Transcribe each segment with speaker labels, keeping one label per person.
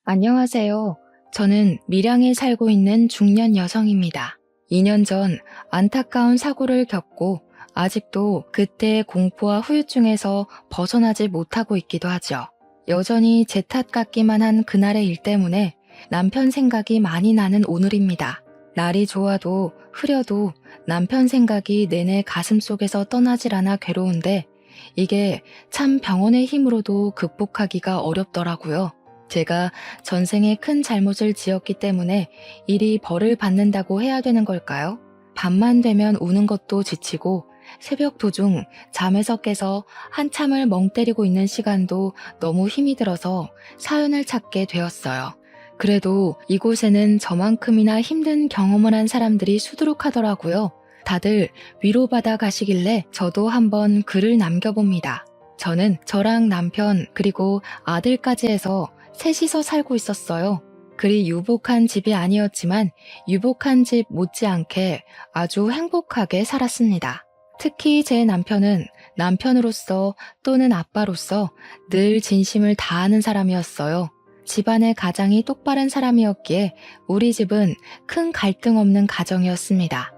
Speaker 1: 안녕하세요. 저는 밀양에 살고 있는 중년 여성입니다. 2년 전 안타까운 사고를 겪고 아직도 그때의 공포와 후유증에서 벗어나지 못하고 있기도 하죠. 여전히 제 탓 같기만 한 그날의 일 때문에 남편 생각이 많이 나는 오늘입니다. 날이 좋아도 흐려도 남편 생각이 내내 가슴속에서 떠나질 않아 괴로운데 이게 참 병원의 힘으로도 극복하기가 어렵더라고요. 제가 전생에 큰 잘못을 지었기 때문에 일이 벌을 받는다고 해야 되는 걸까요? 밤만 되면 우는 것도 지치고 새벽 도중 잠에서 깨서 한참을 멍 때리고 있는 시간도 너무 힘이 들어서 사연을 찾게 되었어요. 그래도 이곳에는 저만큼이나 힘든 경험을 한 사람들이 수두룩하더라고요. 다들 위로받아 가시길래 저도 한번 글을 남겨봅니다. 저는 저랑 남편 그리고 아들까지 해서 셋이서 살고 있었어요. 그리 유복한 집이 아니었지만 유복한 집 못지않게 아주 행복하게 살았습니다. 특히 제 남편은 남편으로서 또는 아빠로서 늘 진심을 다하는 사람이었어요. 집안의 가장이 똑바른 사람이었기에 우리 집은 큰 갈등 없는 가정이었습니다.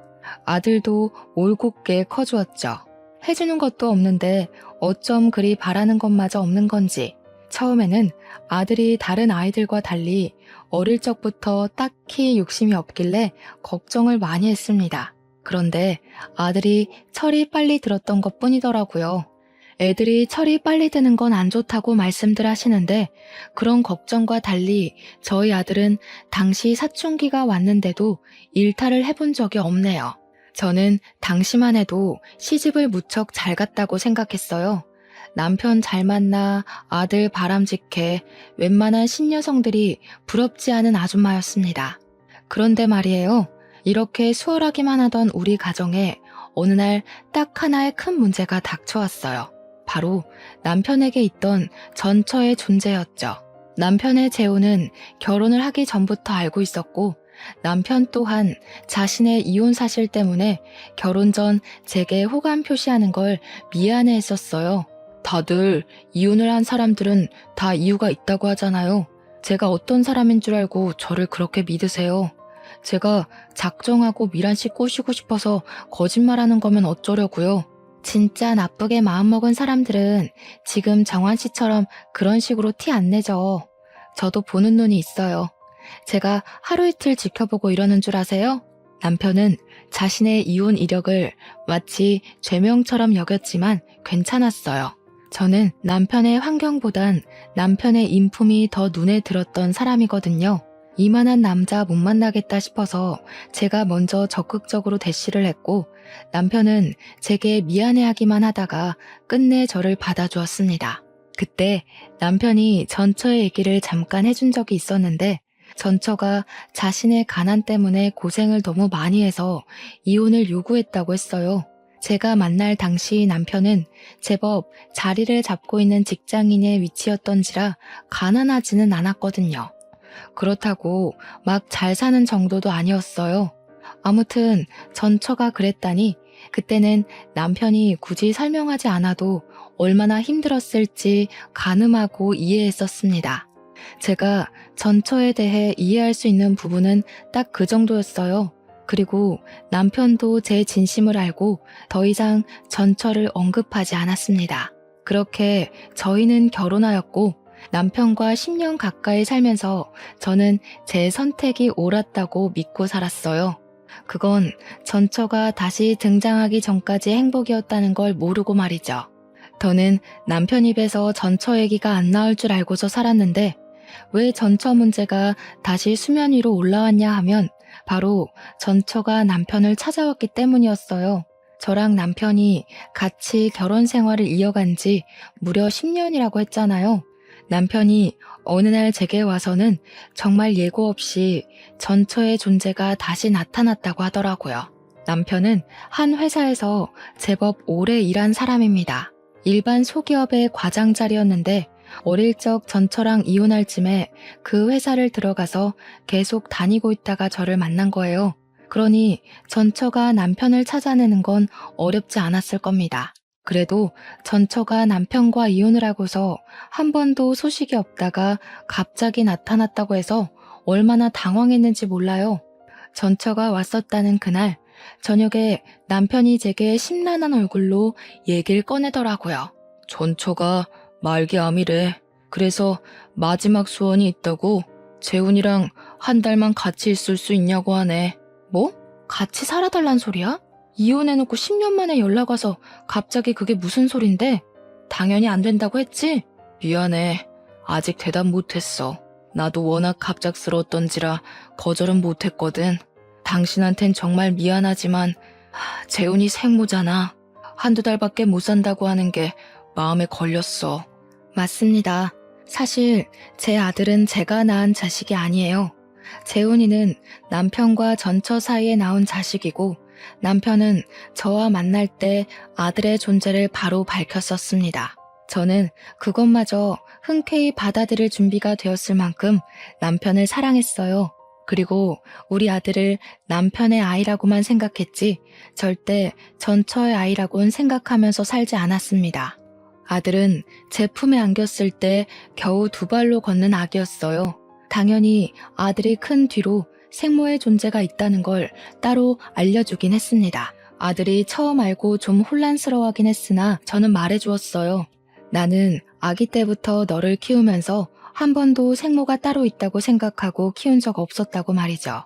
Speaker 1: 아들도 올곧게 커주었죠. 해주는 것도 없는데 어쩜 그리 바라는 것마저 없는 건지 처음에는 아들이 다른 아이들과 달리 어릴 적부터 딱히 욕심이 없길래 걱정을 많이 했습니다. 그런데 아들이 철이 빨리 들었던 것 뿐이더라고요. 애들이 철이 빨리 드는 건 안 좋다고 말씀들 하시는데 그런 걱정과 달리 저희 아들은 당시 사춘기가 왔는데도 일탈을 해본 적이 없네요. 저는 당시만 해도 시집을 무척 잘 갔다고 생각했어요. 남편 잘 만나 아들 바람직해 웬만한 신여성들이 부럽지 않은 아줌마였습니다. 그런데 말이에요. 이렇게 수월하기만 하던 우리 가정에 어느 날 딱 하나의 큰 문제가 닥쳐왔어요. 바로 남편에게 있던 전처의 존재였죠. 남편의 재혼은 결혼을 하기 전부터 알고 있었고 남편 또한 자신의 이혼 사실 때문에 결혼 전 제게 호감 표시하는 걸 미안해 했었어요. 다들 이혼을 한 사람들은 다 이유가 있다고 하잖아요. 제가 어떤 사람인 줄 알고 저를 그렇게 믿으세요. 제가 작정하고 미란 씨 꼬시고 싶어서 거짓말하는 거면 어쩌려고요. 진짜 나쁘게 마음먹은 사람들은 지금 정환 씨처럼 그런 식으로 티 안 내죠. 저도 보는 눈이 있어요. 제가 하루 이틀 지켜보고 이러는 줄 아세요? 남편은 자신의 이혼 이력을 마치 죄명처럼 여겼지만 괜찮았어요. 저는 남편의 환경보단 남편의 인품이 더 눈에 들었던 사람이거든요. 이만한 남자 못 만나겠다 싶어서 제가 먼저 적극적으로 대시를 했고 남편은 제게 미안해하기만 하다가 끝내 저를 받아주었습니다. 그때 남편이 전처의 얘기를 잠깐 해준 적이 있었는데 전처가 자신의 가난 때문에 고생을 너무 많이 해서 이혼을 요구했다고 했어요. 제가 만날 당시 남편은 제법 자리를 잡고 있는 직장인의 위치였던지라 가난하지는 않았거든요. 그렇다고 막 잘 사는 정도도 아니었어요. 아무튼 전처가 그랬다니 그때는 남편이 굳이 설명하지 않아도 얼마나 힘들었을지 가늠하고 이해했었습니다. 제가 전처에 대해 이해할 수 있는 부분은 딱 그 정도였어요. 그리고 남편도 제 진심을 알고 더 이상 전처를 언급하지 않았습니다. 그렇게 저희는 결혼하였고 남편과 10년 가까이 살면서 저는 제 선택이 옳았다고 믿고 살았어요. 그건 전처가 다시 등장하기 전까지 행복이었다는 걸 모르고 말이죠. 저는 남편 입에서 전처 얘기가 안 나올 줄 알고서 살았는데 왜 전처 문제가 다시 수면 위로 올라왔냐 하면 바로 전처가 남편을 찾아왔기 때문이었어요. 저랑 남편이 같이 결혼 생활을 이어간 지 무려 10년이라고 했잖아요. 남편이 어느 날 제게 와서는 정말 예고 없이 전처의 존재가 다시 나타났다고 하더라고요. 남편은 한 회사에서 제법 오래 일한 사람입니다. 일반 소기업의 과장 자리였는데 어릴 적 전처랑 이혼할 쯤에 그 회사를 들어가서 계속 다니고 있다가 저를 만난 거예요. 그러니 전처가 남편을 찾아내는 건 어렵지 않았을 겁니다. 그래도 전처가 남편과 이혼을 하고서 한 번도 소식이 없다가 갑자기 나타났다고 해서 얼마나 당황했는지 몰라요. 전처가 왔었다는 그날 저녁에 남편이 제게 심란한 얼굴로 얘기를 꺼내더라고요. 전처가 말기암이래. 그래서 마지막 소원이 있다고 재훈이랑 한 달만 같이 있을 수 있냐고 하네. 뭐? 같이 살아달란 소리야? 이혼해놓고 10년 만에 연락 와서 갑자기 그게 무슨 소린데? 당연히 안 된다고 했지? 미안해. 아직 대답 못했어. 나도 워낙 갑작스러웠던지라 거절은 못했거든. 당신한텐 정말 미안하지만 재훈이 생모잖아. 한두 달밖에 못 산다고 하는 게 마음에 걸렸어. 맞습니다. 사실 제 아들은 제가 낳은 자식이 아니에요. 재훈이는 남편과 전처 사이에 나온 자식이고 남편은 저와 만날 때 아들의 존재를 바로 밝혔었습니다. 저는 그것마저 흔쾌히 받아들일 준비가 되었을 만큼 남편을 사랑했어요. 그리고 우리 아들을 남편의 아이라고만 생각했지 절대 전처의 아이라고는 생각하면서 살지 않았습니다. 아들은 제 품에 안겼을 때 겨우 2발로 걷는 아기였어요. 당연히 아들이 큰 뒤로 생모의 존재가 있다는 걸 따로 알려주긴 했습니다. 아들이 처음 알고 좀 혼란스러워하긴 했으나 저는 말해주었어요. 나는 아기 때부터 너를 키우면서 한 번도 생모가 따로 있다고 생각하고 키운 적 없었다고 말이죠.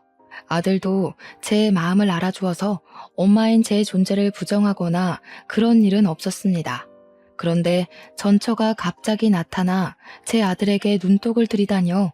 Speaker 1: 아들도 제 마음을 알아주어서 엄마인 제 존재를 부정하거나 그런 일은 없었습니다. 그런데 전처가 갑자기 나타나 제 아들에게 눈독을 들이다녀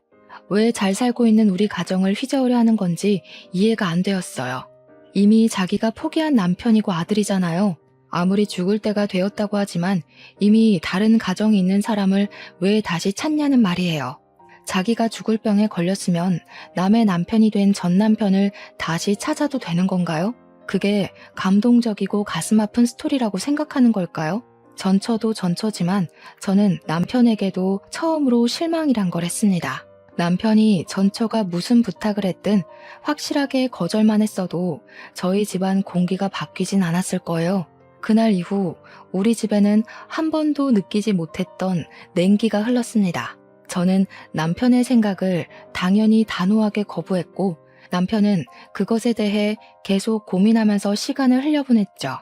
Speaker 1: 왜 잘 살고 있는 우리 가정을 휘저으려 하는 건지 이해가 안 되었어요. 이미 자기가 포기한 남편이고 아들이잖아요. 아무리 죽을 때가 되었다고 하지만 이미 다른 가정이 있는 사람을 왜 다시 찾냐는 말이에요. 자기가 죽을 병에 걸렸으면 남의 남편이 된 전 남편을 다시 찾아도 되는 건가요? 그게 감동적이고 가슴 아픈 스토리라고 생각하는 걸까요? 전처도 전처지만 저는 남편에게도 처음으로 실망이란 걸 했습니다. 남편이 전처가 무슨 부탁을 했든 확실하게 거절만 했어도 저희 집안 공기가 바뀌진 않았을 거예요. 그날 이후 우리 집에는 한 번도 느끼지 못했던 냉기가 흘렀습니다. 저는 남편의 생각을 당연히 단호하게 거부했고 남편은 그것에 대해 계속 고민하면서 시간을 흘려보냈죠.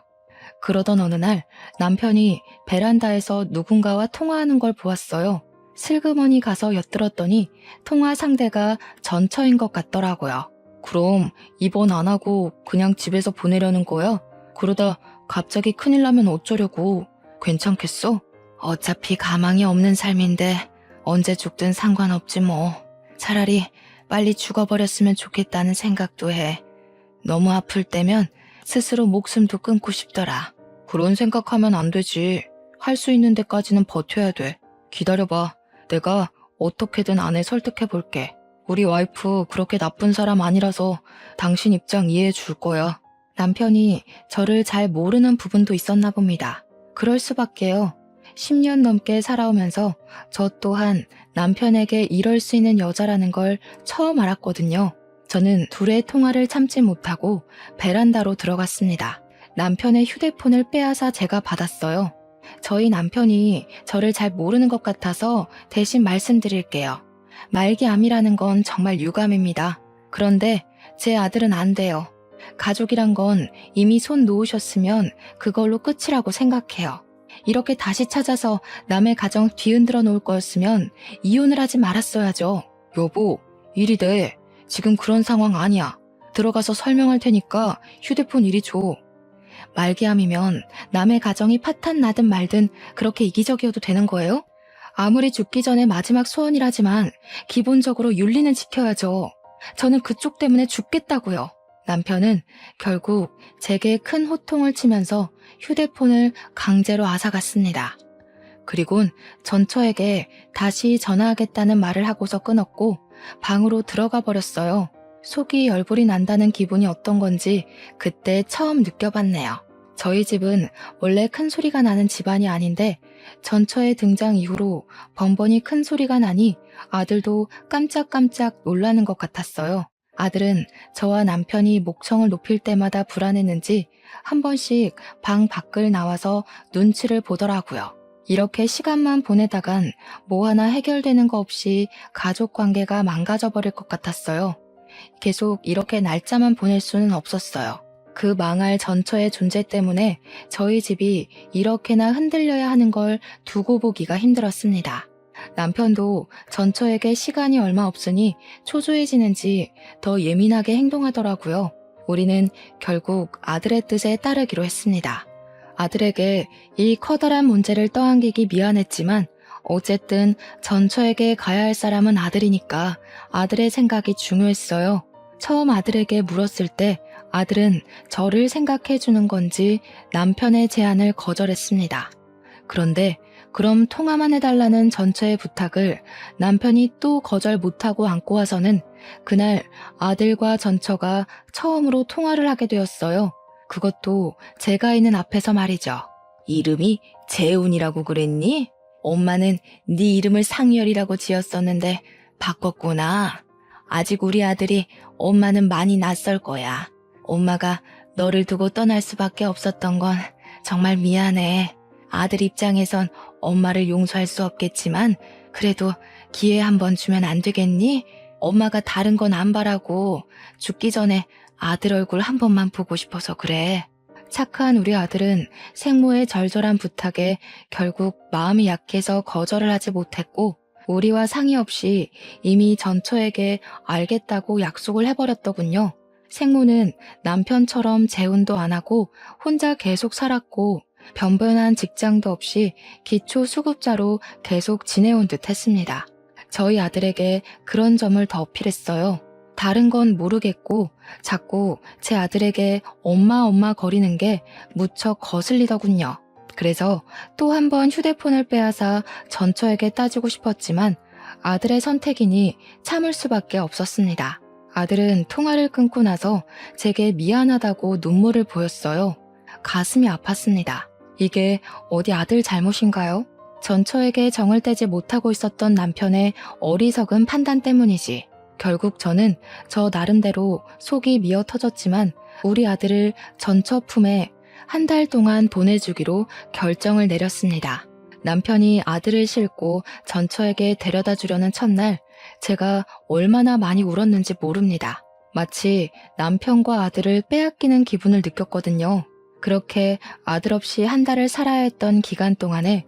Speaker 1: 그러던 어느 날 남편이 베란다에서 누군가와 통화하는 걸 보았어요. 슬그머니 가서 엿들었더니 통화 상대가 전처인 것 같더라고요. 그럼 입원 안 하고 그냥 집에서 보내려는 거야? 그러다 갑자기 큰일 나면 어쩌려고? 괜찮겠어? 어차피 가망이 없는 삶인데 언제 죽든 상관없지 뭐. 차라리 빨리 죽어버렸으면 좋겠다는 생각도 해. 너무 아플 때면 스스로 목숨도 끊고 싶더라. 그런 생각하면 안 되지. 할 수 있는 데까지는 버텨야 돼. 기다려봐. 내가 어떻게든 아내 설득해 볼게. 우리 와이프 그렇게 나쁜 사람 아니라서 당신 입장 이해해 줄 거야. 남편이 저를 잘 모르는 부분도 있었나 봅니다. 그럴 수밖에요. 10년 넘게 살아오면서 저 또한 남편에게 이럴 수 있는 여자라는 걸 처음 알았거든요. 저는 둘의 통화를 참지 못하고 베란다로 들어갔습니다. 남편의 휴대폰을 빼앗아 제가 받았어요. 저희 남편이 저를 잘 모르는 것 같아서 대신 말씀드릴게요. 말기암이라는 건 정말 유감입니다. 그런데 제 아들은 안 돼요. 가족이란 건 이미 손 놓으셨으면 그걸로 끝이라고 생각해요. 이렇게 다시 찾아서 남의 가정 뒤흔들어 놓을 거였으면 이혼을 하지 말았어야죠. 여보, 일이 돼. 지금 그런 상황 아니야. 들어가서 설명할 테니까 휴대폰 이리 줘. 말기암이면 남의 가정이 파탄 나든 말든 그렇게 이기적이어도 되는 거예요? 아무리 죽기 전에 마지막 소원이라지만 기본적으로 윤리는 지켜야죠. 저는 그쪽 때문에 죽겠다고요. 남편은 결국 제게 큰 호통을 치면서 휴대폰을 강제로 앗아갔습니다. 그리곤 전처에게 다시 전화하겠다는 말을 하고서 끊었고 방으로 들어가 버렸어요. 속이 열불이 난다는 기분이 어떤 건지 그때 처음 느껴봤네요. 저희 집은 원래 큰 소리가 나는 집안이 아닌데 전처의 등장 이후로 번번이 큰 소리가 나니 아들도 깜짝깜짝 놀라는 것 같았어요. 아들은 저와 남편이 목청을 높일 때마다 불안했는지 한 번씩 방 밖을 나와서 눈치를 보더라고요. 이렇게 시간만 보내다간 뭐 하나 해결되는 거 없이 가족 관계가 망가져 버릴 것 같았어요. 계속 이렇게 날짜만 보낼 수는 없었어요. 그 망할 전처의 존재 때문에 저희 집이 이렇게나 흔들려야 하는 걸 두고 보기가 힘들었습니다. 남편도 전처에게 시간이 얼마 없으니 초조해지는지 더 예민하게 행동하더라고요. 우리는 결국 아들의 뜻에 따르기로 했습니다. 아들에게 이 커다란 문제를 떠안기기 미안했지만 어쨌든 전처에게 가야 할 사람은 아들이니까 아들의 생각이 중요했어요. 처음 아들에게 물었을 때 아들은 저를 생각해 주는 건지 남편의 제안을 거절했습니다. 그런데 그럼 통화만 해달라는 전처의 부탁을 남편이 또 거절 못하고 안고 와서는 그날 아들과 전처가 처음으로 통화를 하게 되었어요. 그것도 제가 있는 앞에서 말이죠. 이름이 재훈이라고 그랬니? 엄마는 네 이름을 상열이라고 지었었는데 바꿨구나. 아직 우리 아들이 엄마는 많이 낯설 거야. 엄마가 너를 두고 떠날 수밖에 없었던 건 정말 미안해. 아들 입장에선 엄마를 용서할 수 없겠지만 그래도 기회 한번 주면 안 되겠니? 엄마가 다른 건 안 바라고 죽기 전에 아들 얼굴 한 번만 보고 싶어서 그래. 착한 우리 아들은 생모의 절절한 부탁에 결국 마음이 약해서 거절을 하지 못했고 우리와 상의 없이 이미 전처에게 알겠다고 약속을 해버렸더군요. 생모는 남편처럼 재혼도 안 하고 혼자 계속 살았고 변변한 직장도 없이 기초 수급자로 계속 지내온 듯 했습니다. 저희 아들에게 그런 점을 더 어필했어요. 다른 건 모르겠고 자꾸 제 아들에게 엄마 거리는 게 무척 거슬리더군요. 그래서 또 한 번 휴대폰을 빼앗아 전처에게 따지고 싶었지만 아들의 선택이니 참을 수밖에 없었습니다. 아들은 통화를 끊고 나서 제게 미안하다고 눈물을 보였어요. 가슴이 아팠습니다. 이게 어디 아들 잘못인가요? 전처에게 정을 떼지 못하고 있었던 남편의 어리석은 판단 때문이지. 결국 저는 저 나름대로 속이 미어 터졌지만 우리 아들을 전처 품에 한 달 동안 보내주기로 결정을 내렸습니다. 남편이 아들을 싣고 전처에게 데려다 주려는 첫날 제가 얼마나 많이 울었는지 모릅니다. 마치 남편과 아들을 빼앗기는 기분을 느꼈거든요. 그렇게 아들 없이 한 달을 살아야 했던 기간 동안에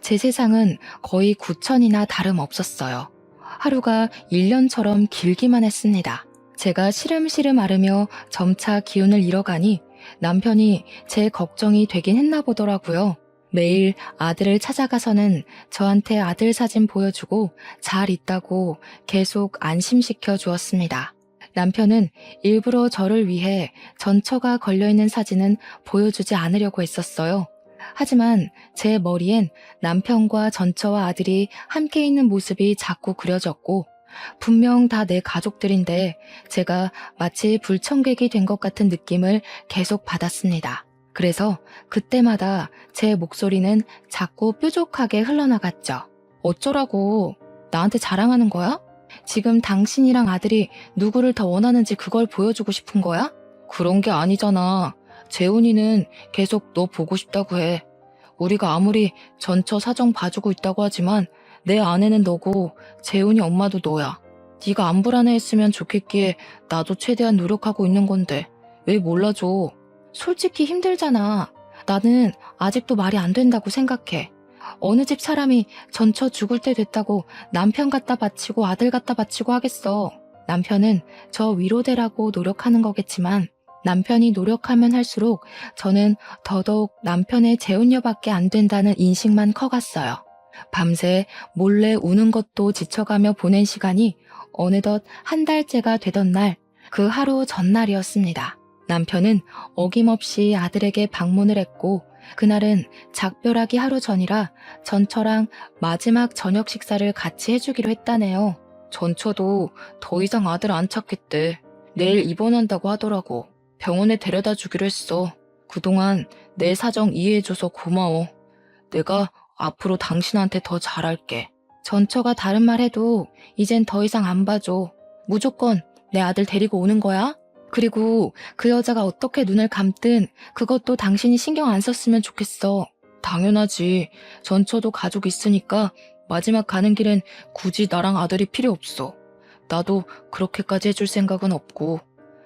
Speaker 1: 제 세상은 거의 구천이나 다름없었어요. 하루가 1년처럼 길기만 했습니다. 제가 시름시름 앓으며 점차 기운을 잃어가니 남편이 제 걱정이 되긴 했나 보더라고요. 매일 아들을 찾아가서는 저한테 아들 사진 보여주고 잘 있다고 계속 안심시켜 주었습니다. 남편은 일부러 저를 위해 전처가 걸려있는 사진은 보여주지 않으려고 했었어요. 하지만 제 머리엔 남편과 전처와 아들이 함께 있는 모습이 자꾸 그려졌고 분명 다 내 가족들인데 제가 마치 불청객이 된 것 같은 느낌을 계속 받았습니다. 그래서 그때마다 제 목소리는 자꾸 뾰족하게 흘러나갔죠. 어쩌라고? 나한테 자랑하는 거야? 지금 당신이랑 아들이 누구를 더 원하는지 그걸 보여주고 싶은 거야? 그런 게 아니잖아. 재훈이는 계속 너 보고 싶다고 해. 우리가 아무리 전처 사정 봐주고 있다고 하지만 내 아내는 너고 재훈이 엄마도 너야. 네가 안 불안해했으면 좋겠기에 나도 최대한 노력하고 있는 건데 왜 몰라줘. 솔직히 힘들잖아. 나는 아직도 말이 안 된다고 생각해. 어느 집 사람이 전처 죽을 때 됐다고 남편 갖다 바치고 아들 갖다 바치고 하겠어. 남편은 저 위로되라고 노력하는 거겠지만 남편이 노력하면 할수록 저는 더더욱 남편의 재혼녀밖에 안 된다는 인식만 커갔어요. 밤새 몰래 우는 것도 지쳐가며 보낸 시간이 어느덧 한 달째가 되던 날, 그 하루 전날이었습니다. 남편은 어김없이 아들에게 방문을 했고 그날은 작별하기 하루 전이라 전처랑 마지막 저녁 식사를 같이 해주기로 했다네요. 전처도 더 이상 아들 안 찾겠대. 내일 입원한다고 하더라고. 병원에 데려다 주기로 했어. 그동안 내 사정 이해해줘서 고마워. 내가 앞으로 당신한테 더 잘할게. 전처가 다른 말 해도 이젠 더 이상 안 봐줘. 무조건 내 아들 데리고 오는 거야? 그리고 그 여자가 어떻게 눈을 감든 그것도 당신이 신경 안 썼으면 좋겠어. 당연하지. 전처도 가족 있으니까 마지막 가는 길엔 굳이 나랑 아들이 필요 없어. 나도 그렇게까지 해줄 생각은 없고.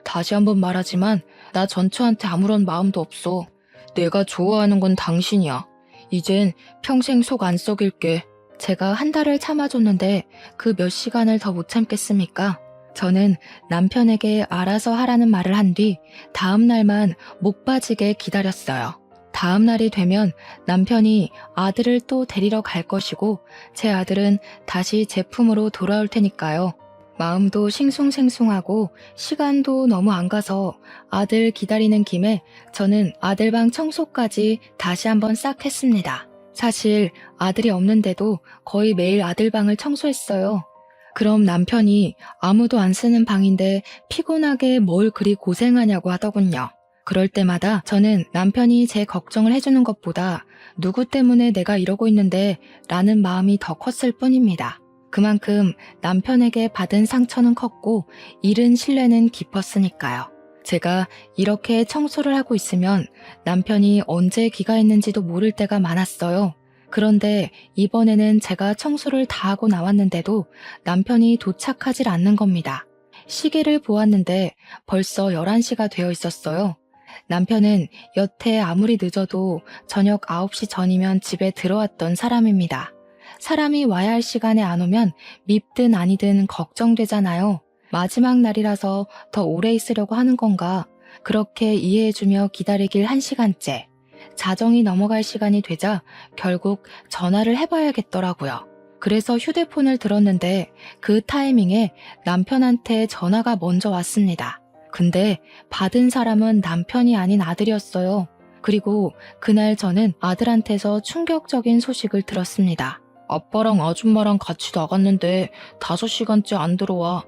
Speaker 1: 다시 한번 말하지만 나 전처한테 아무런 마음도 없어. 내가 좋아하는 건 당신이야. 이젠 평생 속 안 썩일게. 제가 한 달을 참아줬는데 그 몇 시간을 더 못 참겠습니까? 저는 남편에게 알아서 하라는 말을 한 뒤 다음 날만 목 빠지게 기다렸어요. 다음 날이 되면 남편이 아들을 또 데리러 갈 것이고 제 아들은 다시 제 품으로 돌아올 테니까요. 마음도 싱숭생숭하고 시간도 너무 안 가서 아들 기다리는 김에 저는 아들 방 청소까지 다시 한번 싹 했습니다. 사실 아들이 없는데도 거의 매일 아들 방을 청소했어요. 그럼 남편이 아무도 안 쓰는 방인데 피곤하게 뭘 그리 고생하냐고 하더군요. 그럴 때마다 저는 남편이 제 걱정을 해주는 것보다 누구 때문에 내가 이러고 있는데 라는 마음이 더 컸을 뿐입니다. 그만큼 남편에게 받은 상처는 컸고 잃은 신뢰는 깊었으니까요. 제가 이렇게 청소를 하고 있으면 남편이 언제 귀가했는지도 모를 때가 많았어요. 그런데 이번에는 제가 청소를 다 하고 나왔는데도 남편이 도착하질 않는 겁니다. 시계를 보았는데 벌써 11시가 되어 있었어요. 남편은 여태 아무리 늦어도 저녁 9시 전이면 집에 들어왔던 사람입니다. 사람이 와야 할 시간에 안 오면 밉든 아니든 걱정되잖아요. 마지막 날이라서 더 오래 있으려고 하는 건가? 그렇게 이해해주며 기다리길 1시간째. 자정이 넘어갈 시간이 되자 결국 전화를 해봐야겠더라고요. 그래서 휴대폰을 들었는데 그 타이밍에 남편한테 전화가 먼저 왔습니다. 근데 받은 사람은 남편이 아닌 아들이었어요. 그리고 그날 저는 아들한테서 충격적인 소식을 들었습니다. 아빠랑 아줌마랑 같이 나갔는데 5시간째 안 들어와.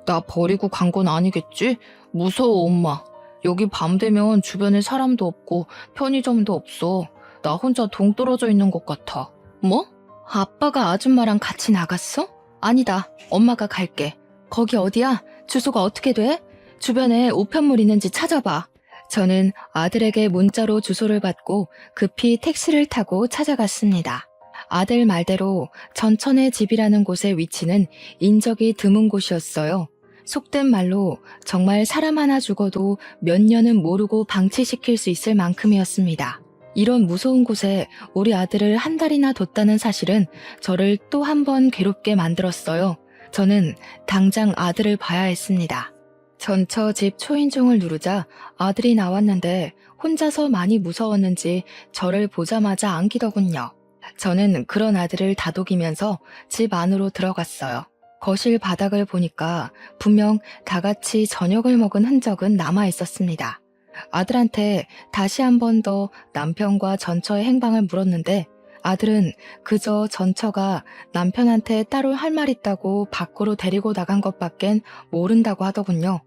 Speaker 1: 나 버리고 간 건 아니겠지? 무서워, 엄마. 여기 밤 되면 주변에 사람도 없고 편의점도 없어. 나 혼자 동떨어져 있는 것 같아. 뭐? 아빠가 아줌마랑 같이 나갔어? 아니다. 엄마가 갈게. 거기 어디야? 주소가 어떻게 돼? 주변에 우편물 있는지 찾아봐. 저는 아들에게 문자로 주소를 받고 급히 택시를 타고 찾아갔습니다. 아들 말대로 전천의 집이라는 곳의 위치는 인적이 드문 곳이었어요. 속된 말로 정말 사람 하나 죽어도 몇 년은 모르고 방치시킬 수 있을 만큼이었습니다. 이런 무서운 곳에 우리 아들을 한 달이나 뒀다는 사실은 저를 또 한 번 괴롭게 만들었어요. 저는 당장 아들을 봐야 했습니다. 전처 집 초인종을 누르자 아들이 나왔는데 혼자서 많이 무서웠는지 저를 보자마자 안기더군요. 저는 그런 아들을 다독이면서 집 안으로 들어갔어요. 거실 바닥을 보니까 분명 다 같이 저녁을 먹은 흔적은 남아 있었습니다. 아들한테 다시 한 번 더 남편과 전처의 행방을 물었는데 아들은 그저 전처가 남편한테 따로 할 말 있다고 밖으로 데리고 나간 것밖엔 모른다고 하더군요.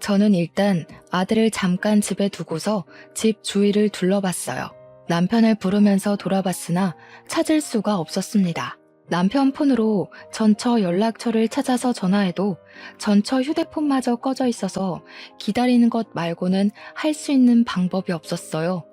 Speaker 1: 저는 일단 아들을 잠깐 집에 두고서 집 주위를 둘러봤어요. 남편을 부르면서 돌아봤으나 찾을 수가 없었습니다. 남편 폰으로 전처 연락처를 찾아서 전화해도 전처 휴대폰마저 꺼져 있어서 기다리는 것 말고는 할 수 있는 방법이 없었어요.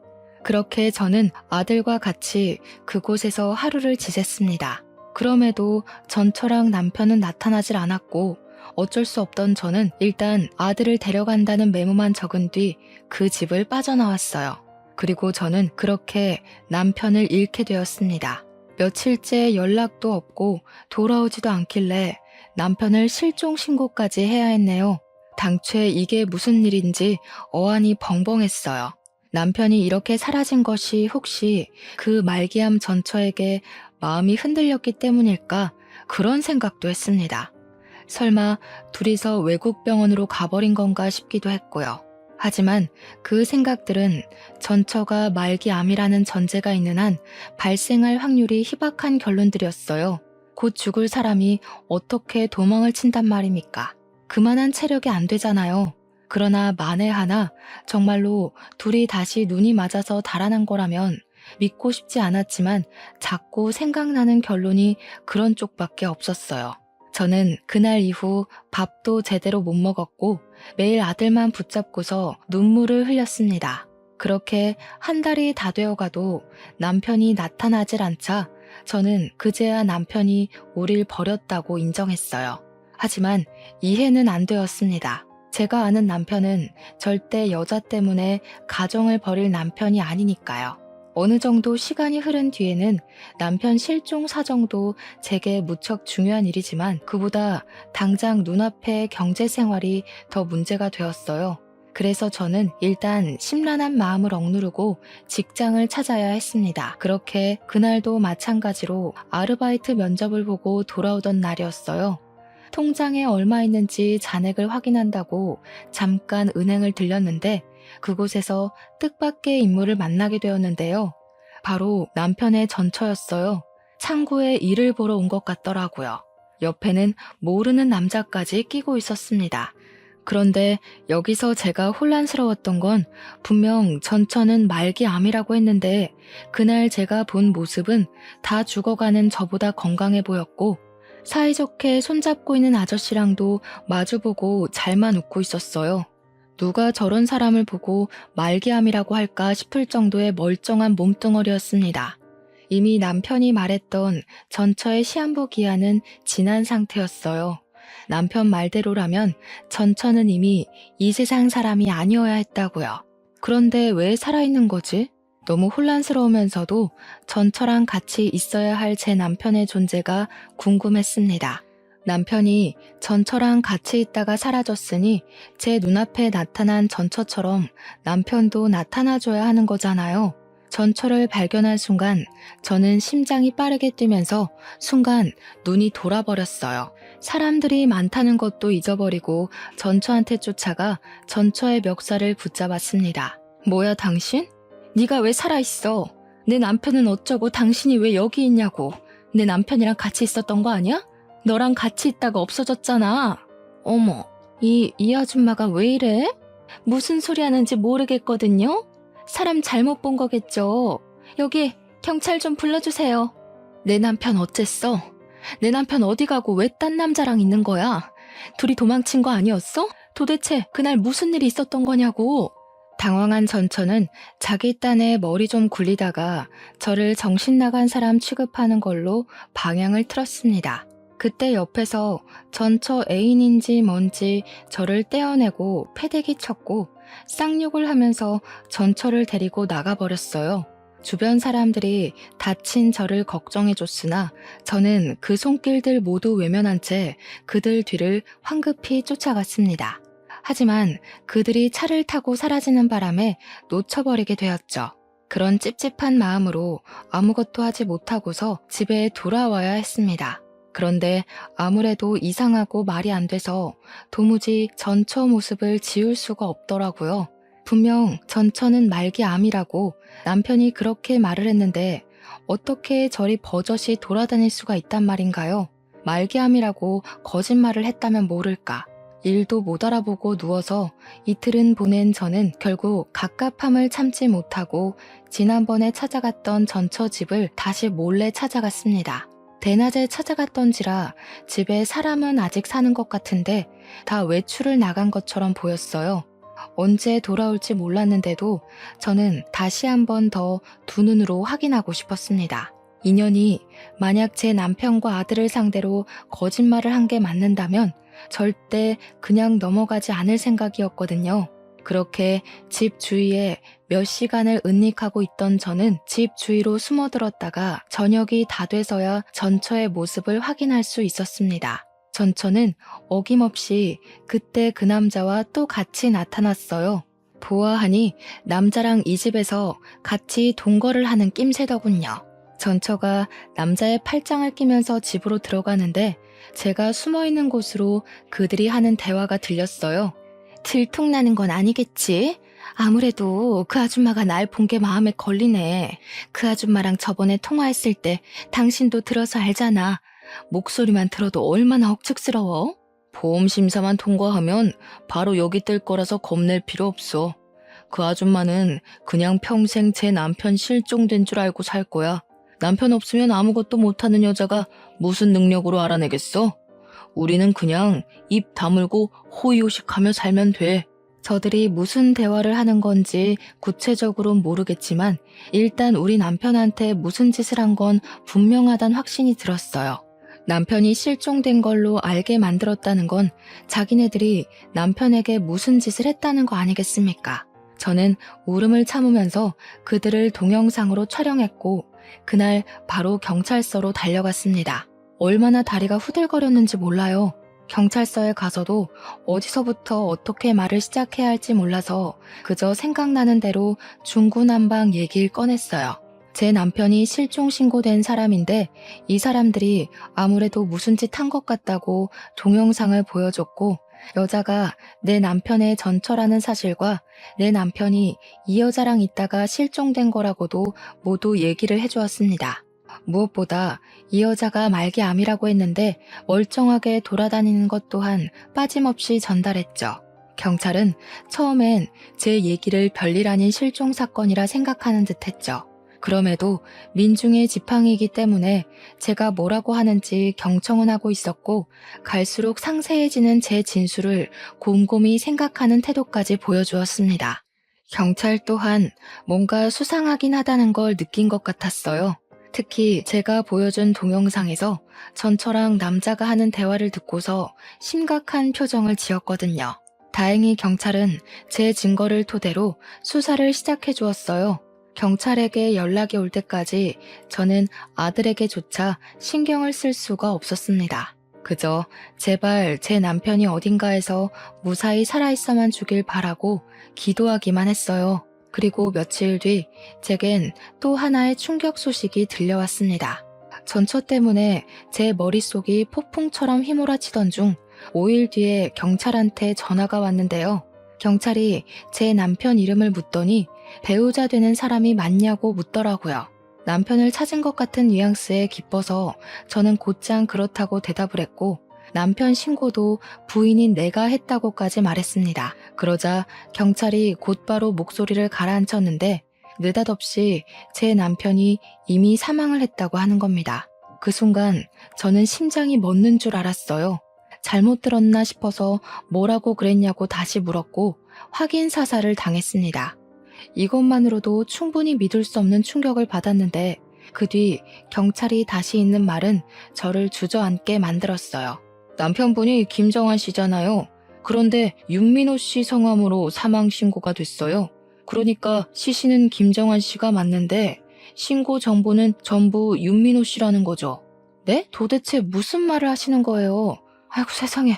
Speaker 1: 그렇게 저는 아들과 같이 그곳에서 하루를 지냈습니다. 그럼에도 전처랑 남편은 나타나질 않았고 어쩔 수 없던 저는 일단 아들을 데려간다는 메모만 적은 뒤 그 집을 빠져나왔어요. 그리고 저는 그렇게 남편을 잃게 되었습니다. 며칠째 연락도 없고 돌아오지도 않길래 남편을 실종 신고까지 해야 했네요. 당최 이게 무슨 일인지 어안이 벙벙했어요. 남편이 이렇게 사라진 것이 혹시 그 말기암 전처에게 마음이 흔들렸기 때문일까 그런 생각도 했습니다. 설마 둘이서 외국 병원으로 가버린 건가 싶기도 했고요. 하지만 그 생각들은 전처가 말기암이라는 전제가 있는 한 발생할 확률이 희박한 결론들이었어요. 곧 죽을 사람이 어떻게 도망을 친단 말입니까? 그만한 체력이 안 되잖아요. 그러나 만에 하나 정말로 둘이 다시 눈이 맞아서 달아난 거라면 믿고 싶지 않았지만 자꾸 생각나는 결론이 그런 쪽밖에 없었어요. 저는 그날 이후 밥도 제대로 못 먹었고 매일 아들만 붙잡고서 눈물을 흘렸습니다. 그렇게 한 달이 다 되어가도 남편이 나타나질 않자 저는 그제야 남편이 우릴 버렸다고 인정했어요. 하지만 이해는 안 되었습니다. 제가 아는 남편은 절대 여자 때문에 가정을 버릴 남편이 아니니까요. 어느 정도 시간이 흐른 뒤에는 남편 실종 사정도 제게 무척 중요한 일이지만 그보다 당장 눈앞의 경제 생활이 더 문제가 되었어요. 그래서 저는 일단 심란한 마음을 억누르고 직장을 찾아야 했습니다. 그렇게 그날도 마찬가지로 아르바이트 면접을 보고 돌아오던 날이었어요. 통장에 얼마 있는지 잔액을 확인한다고 잠깐 은행을 들렸는데 그곳에서 뜻밖의 인물을 만나게 되었는데요. 바로 남편의 전처였어요. 창고에 일을 보러 온 것 같더라고요. 옆에는 모르는 남자까지 끼고 있었습니다. 그런데 여기서 제가 혼란스러웠던 건 분명 전처는 말기암이라고 했는데 그날 제가 본 모습은 다 죽어가는 저보다 건강해 보였고 사이좋게 손잡고 있는 아저씨랑도 마주보고 잘만 웃고 있었어요. 누가 저런 사람을 보고 말기암이라고 할까 싶을 정도의 멀쩡한 몸뚱어리였습니다. 이미 남편이 말했던 전처의 시한부 기한은 지난 상태였어요. 남편 말대로라면 전처는 이미 이 세상 사람이 아니어야 했다고요. 그런데 왜 살아있는 거지? 너무 혼란스러우면서도 전처랑 같이 있어야 할 제 남편의 존재가 궁금했습니다. 남편이 전처랑 같이 있다가 사라졌으니 제 눈앞에 나타난 전처처럼 남편도 나타나줘야 하는 거잖아요. 전처를 발견한 순간 저는 심장이 빠르게 뛰면서 순간 눈이 돌아버렸어요. 사람들이 많다는 것도 잊어버리고 전처한테 쫓아가 전처의 멱살을 붙잡았습니다. 뭐야 당신? 네가 왜 살아있어? 내 남편은 어쩌고 당신이 왜 여기 있냐고. 내 남편이랑 같이 있었던 거 아니야? 너랑 같이 있다가 없어졌잖아. 어머, 이 아줌마가 왜 이래? 무슨 소리 하는지 모르겠거든요? 사람 잘못 본 거겠죠. 여기 경찰 좀 불러주세요. 내 남편 어쨌어? 내 남편 어디 가고 왜 딴 남자랑 있는 거야? 둘이 도망친 거 아니었어? 도대체 그날 무슨 일이 있었던 거냐고. 당황한 전처는 자기 딴에 머리 좀 굴리다가 저를 정신 나간 사람 취급하는 걸로 방향을 틀었습니다. 그때 옆에서 전처 애인인지 뭔지 저를 떼어내고 패대기 쳤고 쌍욕을 하면서 전처를 데리고 나가버렸어요. 주변 사람들이 다친 저를 걱정해줬으나 저는 그 손길들 모두 외면한 채 그들 뒤를 황급히 쫓아갔습니다. 하지만 그들이 차를 타고 사라지는 바람에 놓쳐버리게 되었죠. 그런 찝찝한 마음으로 아무것도 하지 못하고서 집에 돌아와야 했습니다. 그런데 아무래도 이상하고 말이 안 돼서 도무지 전처 모습을 지울 수가 없더라고요. 분명 전처는 말기암이라고 남편이 그렇게 말을 했는데 어떻게 저리 버젓이 돌아다닐 수가 있단 말인가요? 말기암이라고 거짓말을 했다면 모를까. 일도 못 알아보고 누워서 이틀은 보낸 저는 결국 갑갑함을 참지 못하고 지난번에 찾아갔던 전처 집을 다시 몰래 찾아갔습니다. 대낮에 찾아갔던지라 집에 사람은 아직 사는 것 같은데 다 외출을 나간 것처럼 보였어요. 언제 돌아올지 몰랐는데도 저는 다시 한 번 더 두 눈으로 확인하고 싶었습니다. 인연이 만약 제 남편과 아들을 상대로 거짓말을 한 게 맞는다면 절대 그냥 넘어가지 않을 생각이었거든요. 그렇게 집 주위에 몇 시간을 은닉하고 있던 저는 집 주위로 숨어들었다가 저녁이 다 돼서야 전처의 모습을 확인할 수 있었습니다. 전처는 어김없이 그때 그 남자와 또 같이 나타났어요. 보아하니 남자랑 이 집에서 같이 동거를 하는 낌새더군요. 전처가 남자의 팔짱을 끼면서 집으로 들어가는데 제가 숨어있는 곳으로 그들이 하는 대화가 들렸어요. 들통나는 건 아니겠지? 아무래도 그 아줌마가 날 본 게 마음에 걸리네. 그 아줌마랑 저번에 통화했을 때 당신도 들어서 알잖아. 목소리만 들어도 얼마나 억측스러워? 보험심사만 통과하면 바로 여기 뜰 거라서 겁낼 필요 없어. 그 아줌마는 그냥 평생 제 남편 실종된 줄 알고 살 거야. 남편 없으면 아무것도 못하는 여자가 무슨 능력으로 알아내겠어? 우리는 그냥 입 다물고 호의호식하며 살면 돼. 저들이 무슨 대화를 하는 건지 구체적으로는 모르겠지만 일단 우리 남편한테 무슨 짓을 한 건 분명하단 확신이 들었어요. 남편이 실종된 걸로 알게 만들었다는 건 자기네들이 남편에게 무슨 짓을 했다는 거 아니겠습니까? 저는 울음을 참으면서 그들을 동영상으로 촬영했고 그날 바로 경찰서로 달려갔습니다. 얼마나 다리가 후들거렸는지 몰라요. 경찰서에 가서도 어디서부터 어떻게 말을 시작해야 할지 몰라서 그저 생각나는 대로 중구난방 얘기를 꺼냈어요. 제 남편이 실종 신고된 사람인데 이 사람들이 아무래도 무슨 짓 한 것 같다고 동영상을 보여줬고 여자가 내 남편의 전처라는 사실과 내 남편이 이 여자랑 있다가 실종된 거라고도 모두 얘기를 해주었습니다. 무엇보다 이 여자가 말기암이라고 했는데 멀쩡하게 돌아다니는 것 또한 빠짐없이 전달했죠. 경찰은 처음엔 제 얘기를 별일 아닌 실종 사건이라 생각하는 듯 했죠. 그럼에도 민중의 지팡이이기 때문에 제가 뭐라고 하는지 경청은 하고 있었고 갈수록 상세해지는 제 진술을 곰곰이 생각하는 태도까지 보여주었습니다. 경찰 또한 뭔가 수상하긴 하다는 걸 느낀 것 같았어요. 특히 제가 보여준 동영상에서 전처랑 남자가 하는 대화를 듣고서 심각한 표정을 지었거든요. 다행히 경찰은 제 증거를 토대로 수사를 시작해 주었어요. 경찰에게 연락이 올 때까지 저는 아들에게조차 신경을 쓸 수가 없었습니다. 그저 제발 제 남편이 어딘가에서 무사히 살아있어만 주길 바라고 기도하기만 했어요. 그리고 며칠 뒤 제겐 또 하나의 충격 소식이 들려왔습니다. 전처 때문에 제 머릿속이 폭풍처럼 휘몰아치던 중 5일 뒤에 경찰한테 전화가 왔는데요. 경찰이 제 남편 이름을 묻더니 배우자 되는 사람이 맞냐고 묻더라고요. 남편을 찾은 것 같은 뉘앙스에 기뻐서 저는 곧장 그렇다고 대답을 했고 남편 신고도 부인인 내가 했다고까지 말했습니다. 그러자 경찰이 곧바로 목소리를 가라앉혔는데 느닷없이 제 남편이 이미 사망을 했다고 하는 겁니다. 그 순간 저는 심장이 멎는 줄 알았어요. 잘못 들었나 싶어서 뭐라고 그랬냐고 다시 물었고 확인 사살을 당했습니다. 이것만으로도 충분히 믿을 수 없는 충격을 받았는데 그 뒤 경찰이 다시 있는 말은 저를 주저앉게 만들었어요. 남편분이 김정환 씨잖아요. 그런데 윤민호 씨 성함으로 사망 신고가 됐어요. 그러니까 시신은 김정환 씨가 맞는데 신고 정보는 전부 윤민호 씨라는 거죠. 네? 도대체 무슨 말을 하시는 거예요? 아이고 세상에,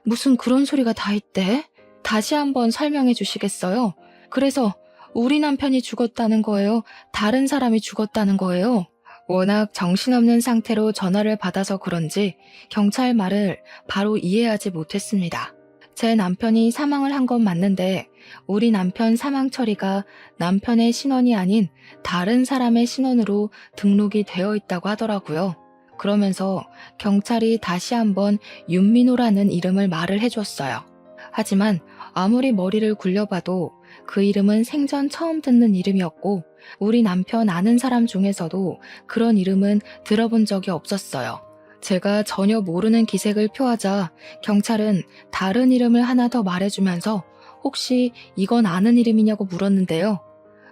Speaker 1: 무슨 그런 소리가 다 있대? 다시 한번 설명해 주시겠어요? 그래서 우리 남편이 죽었다는 거예요? 다른 사람이 죽었다는 거예요? 워낙 정신없는 상태로 전화를 받아서 그런지 경찰 말을 바로 이해하지 못했습니다. 제 남편이 사망을 한 건 맞는데 우리 남편 사망 처리가 남편의 신원이 아닌 다른 사람의 신원으로 등록이 되어 있다고 하더라고요. 그러면서 경찰이 다시 한번 윤민호라는 이름을 말을 해줬어요. 하지만 아무리 머리를 굴려봐도 그 이름은 생전 처음 듣는 이름이었고 우리 남편 아는 사람 중에서도 그런 이름은 들어본 적이 없었어요. 제가 전혀 모르는 기색을 표하자 경찰은 다른 이름을 하나 더 말해주면서 혹시 이건 아는 이름이냐고 물었는데요.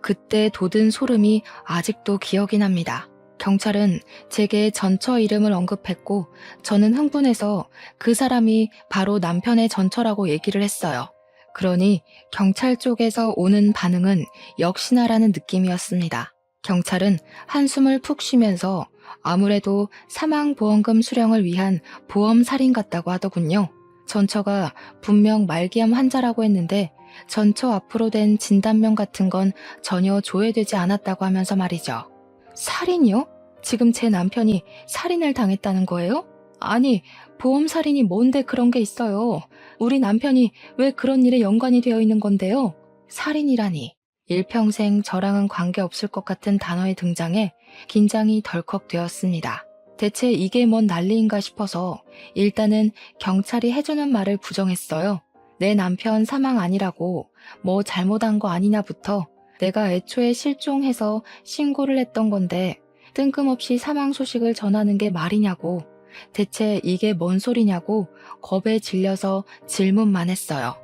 Speaker 1: 그때 돋은 소름이 아직도 기억이 납니다. 경찰은 제게 전처 이름을 언급했고 저는 흥분해서 그 사람이 바로 남편의 전처라고 얘기를 했어요. 그러니 경찰 쪽에서 오는 반응은 역시나라는 느낌이었습니다. 경찰은 한숨을 푹 쉬면서 아무래도 사망보험금 수령을 위한 보험살인 같다고 하더군요. 전처가 분명 말기암 환자라고 했는데 전처 앞으로 된 진단명 같은 건 전혀 조회되지 않았다고 하면서 말이죠. 살인이요? 지금 제 남편이 살인을 당했다는 거예요? 아니, 보험살인이 뭔데 그런 게 있어요. 우리 남편이 왜 그런 일에 연관이 되어 있는 건데요? 살인이라니. 일평생 저랑은 관계없을 것 같은 단어의 등장에 긴장이 덜컥 되었습니다. 대체 이게 뭔 난리인가 싶어서 일단은 경찰이 해주는 말을 부정했어요. 내 남편 사망 아니라고 뭐 잘못한 거 아니냐부터 내가 애초에 실종해서 신고를 했던 건데 뜬금없이 사망 소식을 전하는 게 말이냐고 대체 이게 뭔 소리냐고 겁에 질려서 질문만 했어요.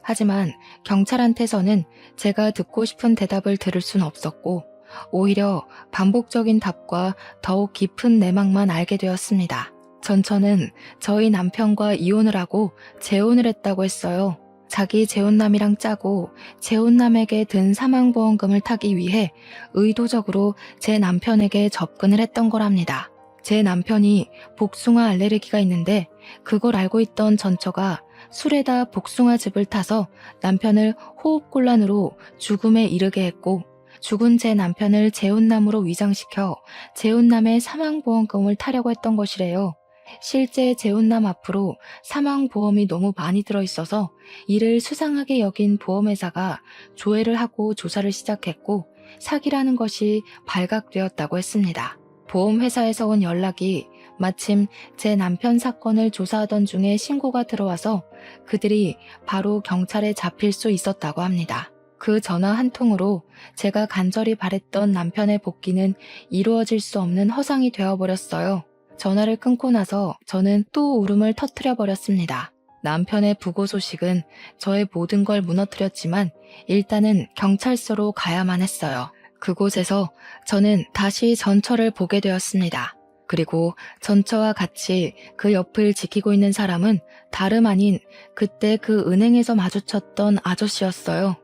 Speaker 1: 하지만 경찰한테서는 제가 듣고 싶은 대답을 들을 순 없었고 오히려 반복적인 답과 더욱 깊은 내막만 알게 되었습니다. 전처는 저희 남편과 이혼을 하고 재혼을 했다고 했어요. 자기 재혼남이랑 짜고 재혼남에게 든 사망보험금을 타기 위해 의도적으로 제 남편에게 접근을 했던 거랍니다. 제 남편이 복숭아 알레르기가 있는데 그걸 알고 있던 전처가 술에다 복숭아즙을 타서 남편을 호흡곤란으로 죽음에 이르게 했고 죽은 제 남편을 재혼남으로 위장시켜 재혼남의 사망보험금을 타려고 했던 것이래요. 실제 재혼남 앞으로 사망보험이 너무 많이 들어있어서 이를 수상하게 여긴 보험회사가 조회를 하고 조사를 시작했고 사기라는 것이 발각되었다고 했습니다. 보험회사에서 온 연락이 마침 제 남편 사건을 조사하던 중에 신고가 들어와서 그들이 바로 경찰에 잡힐 수 있었다고 합니다. 그 전화 한 통으로 제가 간절히 바랬던 남편의 복귀는 이루어질 수 없는 허상이 되어버렸어요. 전화를 끊고 나서 저는 또 울음을 터뜨려 버렸습니다. 남편의 부고 소식은 저의 모든 걸 무너뜨렸지만 일단은 경찰서로 가야만 했어요. 그곳에서 저는 다시 전처를 보게 되었습니다. 그리고 전처와 같이 그 옆을 지키고 있는 사람은 다름 아닌 그때 그 은행에서 마주쳤던 아저씨였어요.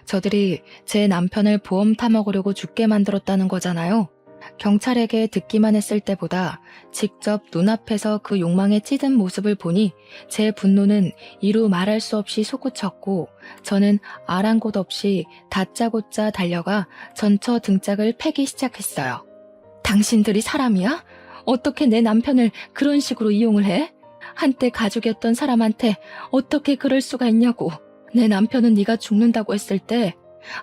Speaker 1: 저들이 제 남편을 보험 타먹으려고 죽게 만들었다는 거잖아요. 경찰에게 듣기만 했을 때보다 직접 눈앞에서 그 욕망에 찌든 모습을 보니 제 분노는 이루 말할 수 없이 솟구쳤고 저는 아랑곳 없이 다짜고짜 달려가 전처 등짝을 패기 시작했어요. 당신들이 사람이야? 어떻게 내 남편을 그런 식으로 이용을 해? 한때 가족이었던 사람한테 어떻게 그럴 수가 있냐고. 내 남편은 네가 죽는다고 했을 때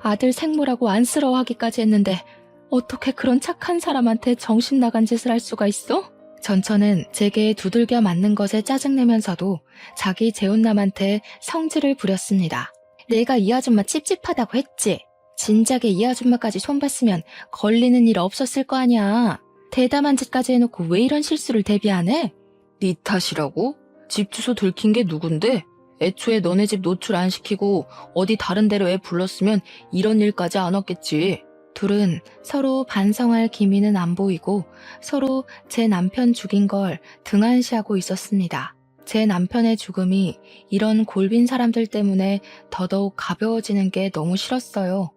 Speaker 1: 아들 생모라고 안쓰러워하기까지 했는데 어떻게 그런 착한 사람한테 정신 나간 짓을 할 수가 있어? 전처는 제게 두들겨 맞는 것에 짜증내면서도 자기 재혼남한테 성질을 부렸습니다. 내가 이 아줌마 찝찝하다고 했지. 진작에 이 아줌마까지 손봤으면 걸리는 일 없었을 거 아니야. 대담한 짓까지 해놓고 왜 이런 실수를 대비 안 해? 네 탓이라고? 집 주소 들킨 게 누군데? 애초에 너네 집 노출 안 시키고 어디 다른 데로 애 불렀으면 이런 일까지 안 왔겠지. 둘은 서로 반성할 기미는 안 보이고 서로 제 남편 죽인 걸 등한시하고 있었습니다. 제 남편의 죽음이 이런 골빈 사람들 때문에 더더욱 가벼워지는 게 너무 싫었어요.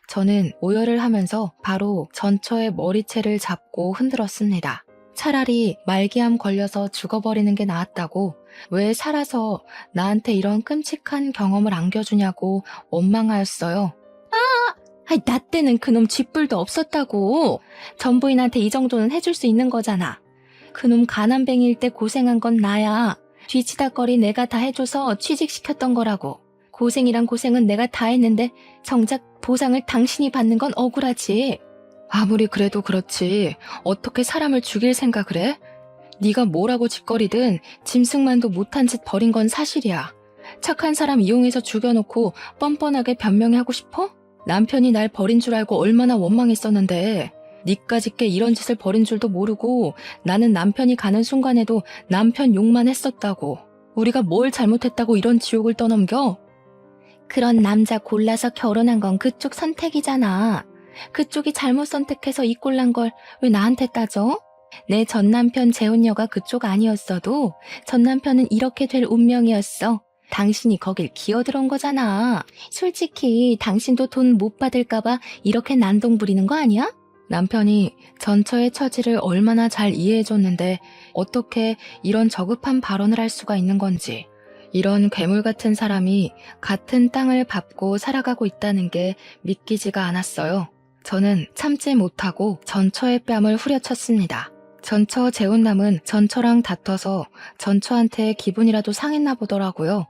Speaker 1: 저는 오열을 하면서 바로 전처의 머리채를 잡고 흔들었습니다. 차라리 말기암 걸려서 죽어버리는 게 나았다고 왜 살아서 나한테 이런 끔찍한 경험을 안겨주냐고 원망하였어요. 나 때는 그놈 쥐뿔도 없었다고. 전부인한테 이 정도는 해줄 수 있는 거잖아. 그놈 가난뱅이일 때 고생한 건 나야. 뒤치다거리 내가 다 해줘서 취직시켰던 거라고. 고생이란 고생은 내가 다 했는데 정작 보상을 당신이 받는 건 억울하지. 아무리 그래도 그렇지. 어떻게 사람을 죽일 생각을 해? 네가 뭐라고 짓거리든 짐승만도 못한 짓 벌인 건 사실이야. 착한 사람 이용해서 죽여놓고 뻔뻔하게 변명하고 싶어? 남편이 날 버린 줄 알고 얼마나 원망했었는데 니까짓게 이런 짓을 벌인 줄도 모르고 나는 남편이 가는 순간에도 남편 욕만 했었다고. 우리가 뭘 잘못했다고 이런 지옥을 떠넘겨? 그런 남자 골라서 결혼한 건 그쪽 선택이잖아. 그쪽이 잘못 선택해서 이 꼴 난 걸 왜 나한테 따져? 내 전남편 재혼녀가 그쪽 아니었어도 전남편은 이렇게 될 운명이었어. 당신이 거길 기어들어온 거잖아. 솔직히 당신도 돈 못 받을까봐 이렇게 난동 부리는 거 아니야? 남편이 전처의 처지를 얼마나 잘 이해해줬는데 어떻게 이런 저급한 발언을 할 수가 있는 건지. 이런 괴물 같은 사람이 같은 땅을 밟고 살아가고 있다는 게 믿기지가 않았어요. 저는 참지 못하고 전처의 뺨을 후려쳤습니다. 전처 재혼남은 전처랑 다퉈서 전처한테 기분이라도 상했나 보더라고요.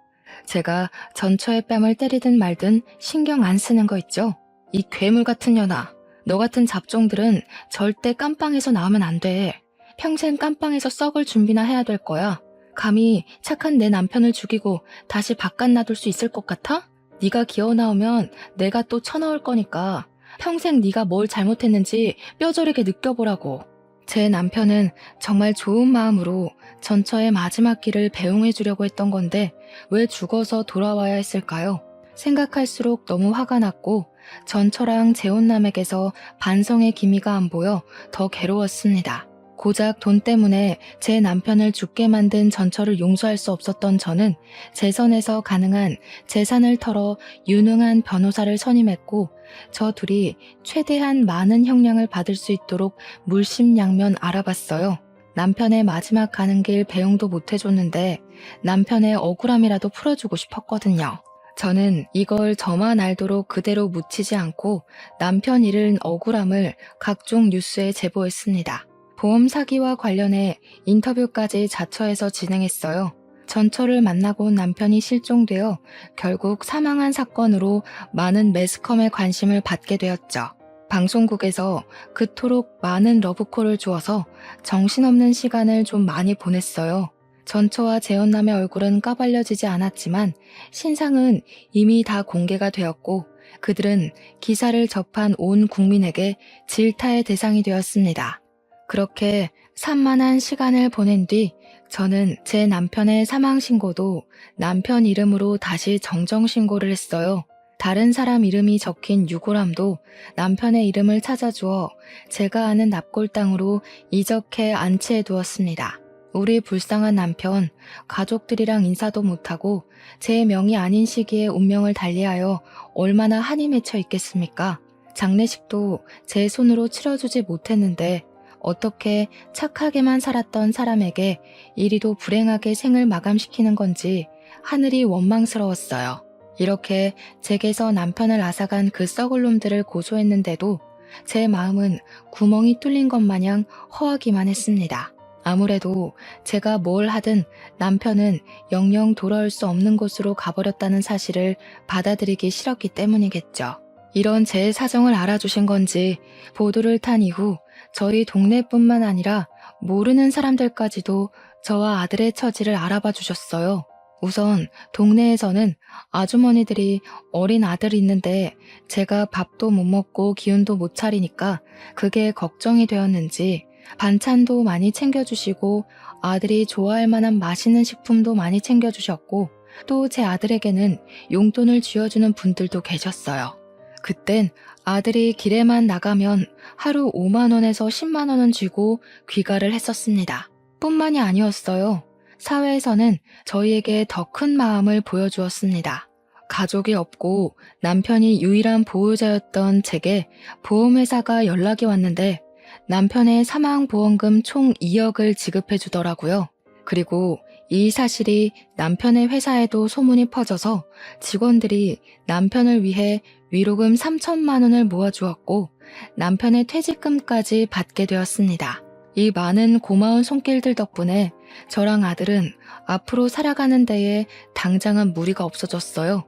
Speaker 1: 제가 전처의 뺨을 때리든 말든 신경 안 쓰는 거 있죠? 이 괴물 같은 년아, 너 같은 잡종들은 절대 깜빵에서 나오면 안 돼. 평생 깜빵에서 썩을 준비나 해야 될 거야. 감히 착한 내 남편을 죽이고 다시 바깥 놔둘 수 있을 것 같아? 네가 기어 나오면 내가 또 쳐넣을 거니까 평생 네가 뭘 잘못했는지 뼈저리게 느껴보라고. 제 남편은 정말 좋은 마음으로 전처의 마지막 길을 배웅해 주려고 했던 건데 왜 죽어서 돌아와야 했을까요? 생각할수록 너무 화가 났고 전처랑 재혼남에게서 반성의 기미가 안 보여 더 괴로웠습니다. 고작 돈 때문에 제 남편을 죽게 만든 전처를 용서할 수 없었던 저는 제 선에서 가능한 재산을 털어 유능한 변호사를 선임했고 저 둘이 최대한 많은 형량을 받을 수 있도록 물심양면 알아봤어요. 남편의 마지막 가는 길 배웅도 못 해줬는데 남편의 억울함이라도 풀어주고 싶었거든요. 저는 이걸 저만 알도록 그대로 묻히지 않고 남편 잃은 억울함을 각종 뉴스에 제보했습니다. 보험 사기와 관련해 인터뷰까지 자처해서 진행했어요. 전처를 만나고 온 남편이 실종되어 결국 사망한 사건으로 많은 매스컴의 관심을 받게 되었죠. 방송국에서 그토록 많은 러브콜을 주어서 정신없는 시간을 좀 많이 보냈어요. 전처와 재혼남의 얼굴은 까발려지지 않았지만 신상은 이미 다 공개가 되었고 그들은 기사를 접한 온 국민에게 질타의 대상이 되었습니다. 그렇게 산만한 시간을 보낸 뒤 저는 제 남편의 사망 신고도 남편 이름으로 다시 정정 신고를 했어요. 다른 사람 이름이 적힌 유골함도 남편의 이름을 찾아주어 제가 아는 납골 땅으로 이적해 안치해 두었습니다. 우리 불쌍한 남편, 가족들이랑 인사도 못하고 제 명이 아닌 시기에 운명을 달리하여 얼마나 한이 맺혀 있겠습니까? 장례식도 제 손으로 치러주지 못했는데 어떻게 착하게만 살았던 사람에게 이리도 불행하게 생을 마감시키는 건지 하늘이 원망스러웠어요. 이렇게 제게서 남편을 앗아간 그 썩을 놈들을 고소했는데도 제 마음은 구멍이 뚫린 것 마냥 허하기만 했습니다. 아무래도 제가 뭘 하든 남편은 영영 돌아올 수 없는 곳으로 가버렸다는 사실을 받아들이기 싫었기 때문이겠죠. 이런 제 사정을 알아주신 건지 보도를 탄 이후 저희 동네뿐만 아니라 모르는 사람들까지도 저와 아들의 처지를 알아봐 주셨어요. 우선 동네에서는 아주머니들이 어린 아들이 있는데 제가 밥도 못 먹고 기운도 못 차리니까 그게 걱정이 되었는지 반찬도 많이 챙겨주시고 아들이 좋아할 만한 맛있는 식품도 많이 챙겨주셨고 또 제 아들에게는 용돈을 쥐어주는 분들도 계셨어요. 그땐 아들이 길에만 나가면 하루 5만 원에서 10만 원은 쥐고 귀가를 했었습니다. 뿐만이 아니었어요. 사회에서는 저희에게 더 큰 마음을 보여주었습니다. 가족이 없고 남편이 유일한 보호자였던 제게 보험회사가 연락이 왔는데 남편의 사망보험금 총 2억을 지급해 주더라고요. 그리고 이 사실이 남편의 회사에도 소문이 퍼져서 직원들이 남편을 위해 위로금 3천만 원을 모아주었고 남편의 퇴직금까지 받게 되었습니다. 이 많은 고마운 손길들 덕분에 저랑 아들은 앞으로 살아가는 데에 당장은 무리가 없어졌어요.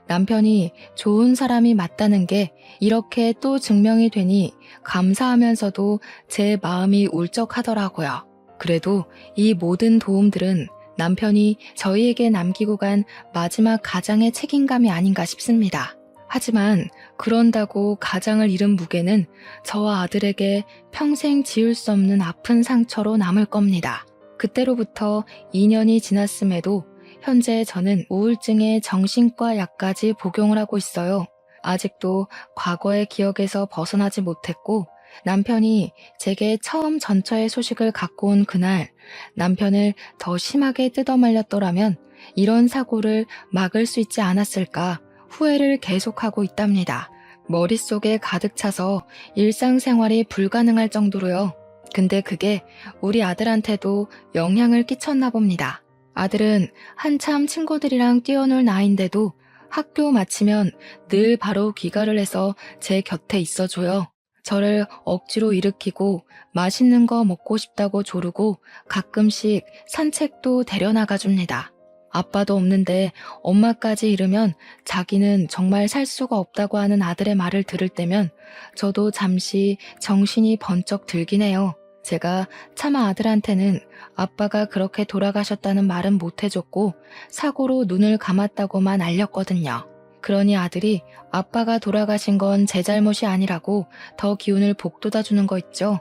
Speaker 1: 남편이 좋은 사람이 맞다는 게 이렇게 또 증명이 되니 감사하면서도 제 마음이 울적하더라고요. 그래도 이 모든 도움들은 남편이 저희에게 남기고 간 마지막 가장의 책임감이 아닌가 싶습니다. 하지만 그런다고 가장을 잃은 무게는 저와 아들에게 평생 지울 수 없는 아픈 상처로 남을 겁니다. 그때로부터 2년이 지났음에도 현재 저는 우울증의 정신과 약까지 복용을 하고 있어요. 아직도 과거의 기억에서 벗어나지 못했고 남편이 제게 처음 전처의 소식을 갖고 온 그날 남편을 더 심하게 뜯어말렸더라면 이런 사고를 막을 수 있지 않았을까 후회를 계속하고 있답니다. 머릿속에 가득 차서 일상생활이 불가능할 정도로요. 근데 그게 우리 아들한테도 영향을 끼쳤나 봅니다. 아들은 한참 친구들이랑 뛰어놀 나이인데도 학교 마치면 늘 바로 귀가를 해서 제 곁에 있어줘요. 저를 억지로 일으키고 맛있는 거 먹고 싶다고 조르고 가끔씩 산책도 데려나가 줍니다. 아빠도 없는데 엄마까지 잃으면 자기는 정말 살 수가 없다고 하는 아들의 말을 들을 때면 저도 잠시 정신이 번쩍 들긴 해요. 제가 차마 아들한테는 아빠가 그렇게 돌아가셨다는 말은 못 해줬고 사고로 눈을 감았다고만 알렸거든요. 그러니 아들이 아빠가 돌아가신 건 제 잘못이 아니라고 더 기운을 북돋아주는 거 있죠.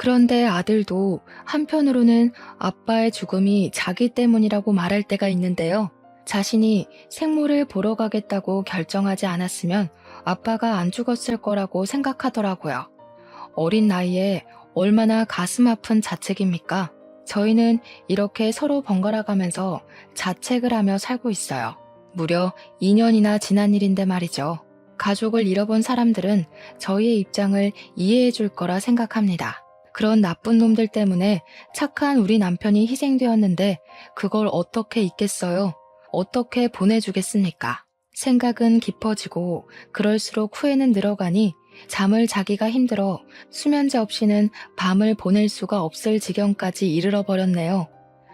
Speaker 1: 그런데 아들도 한편으로는 아빠의 죽음이 자기 때문이라고 말할 때가 있는데요. 자신이 생모를 보러 가겠다고 결정하지 않았으면 아빠가 안 죽었을 거라고 생각하더라고요. 어린 나이에 얼마나 가슴 아픈 자책입니까? 저희는 이렇게 서로 번갈아 가면서 자책을 하며 살고 있어요. 무려 2년이나 지난 일인데 말이죠. 가족을 잃어본 사람들은 저희의 입장을 이해해 줄 거라 생각합니다. 그런 나쁜 놈들 때문에 착한 우리 남편이 희생되었는데 그걸 어떻게 잊겠어요? 어떻게 보내주겠습니까? 생각은 깊어지고 그럴수록 후회는 늘어가니 잠을 자기가 힘들어 수면제 없이는 밤을 보낼 수가 없을 지경까지 이르러 버렸네요.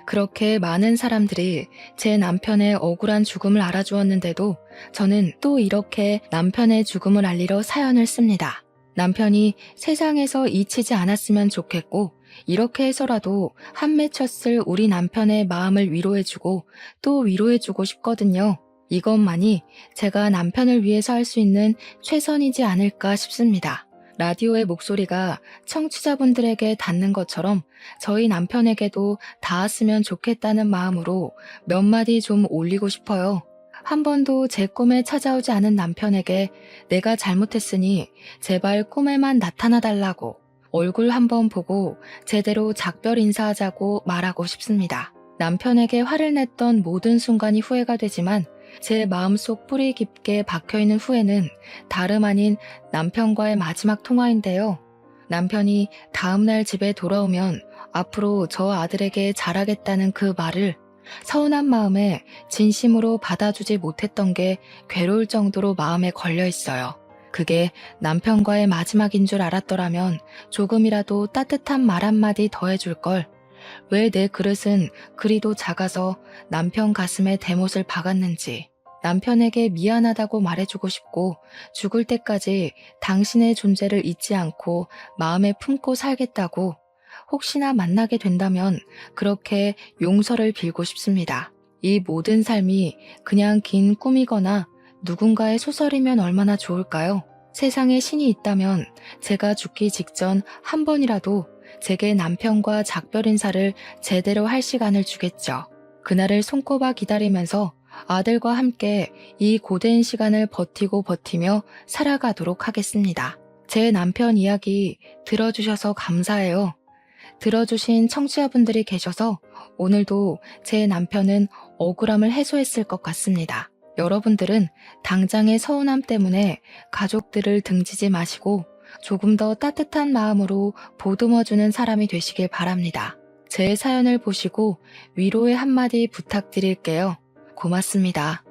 Speaker 1: 그렇게 많은 사람들이 제 남편의 억울한 죽음을 알아주었는데도 저는 또 이렇게 남편의 죽음을 알리러 사연을 씁니다. 남편이 세상에서 잊히지 않았으면 좋겠고 이렇게 해서라도 한 맺혔을 우리 남편의 마음을 위로해주고 또 위로해주고 싶거든요. 이것만이 제가 남편을 위해서 할 수 있는 최선이지 않을까 싶습니다. 라디오의 목소리가 청취자분들에게 닿는 것처럼 저희 남편에게도 닿았으면 좋겠다는 마음으로 몇 마디 좀 올리고 싶어요. 한 번도 제 꿈에 찾아오지 않은 남편에게 내가 잘못했으니 제발 꿈에만 나타나 달라고 얼굴 한번 보고 제대로 작별 인사하자고 말하고 싶습니다. 남편에게 화를 냈던 모든 순간이 후회가 되지만 제 마음속 뿌리 깊게 박혀있는 후회는 다름 아닌 남편과의 마지막 통화인데요. 남편이 다음날 집에 돌아오면 앞으로 저 아들에게 잘하겠다는 그 말을 서운한 마음에 진심으로 받아주지 못했던 게 괴로울 정도로 마음에 걸려 있어요. 그게 남편과의 마지막인 줄 알았더라면 조금이라도 따뜻한 말 한마디 더 해줄 걸. 왜 내 그릇은 그리도 작아서 남편 가슴에 대못을 박았는지 남편에게 미안하다고 말해주고 싶고 죽을 때까지 당신의 존재를 잊지 않고 마음에 품고 살겠다고 혹시나 만나게 된다면 그렇게 용서를 빌고 싶습니다. 이 모든 삶이 그냥 긴 꿈이거나 누군가의 소설이면 얼마나 좋을까요? 세상에 신이 있다면 제가 죽기 직전 한 번이라도 제게 남편과 작별 인사를 제대로 할 시간을 주겠죠. 그날을 손꼽아 기다리면서 아들과 함께 이 고된 시간을 버티며 살아가도록 하겠습니다. 제 남편 이야기 들어주셔서 감사해요. 들어주신 청취자분들이 계셔서 오늘도 제 남편은 억울함을 해소했을 것 같습니다. 여러분들은 당장의 서운함 때문에 가족들을 등지지 마시고 조금 더 따뜻한 마음으로 보듬어주는 사람이 되시길 바랍니다. 제 사연을 보시고 위로의 한마디 부탁드릴게요. 고맙습니다.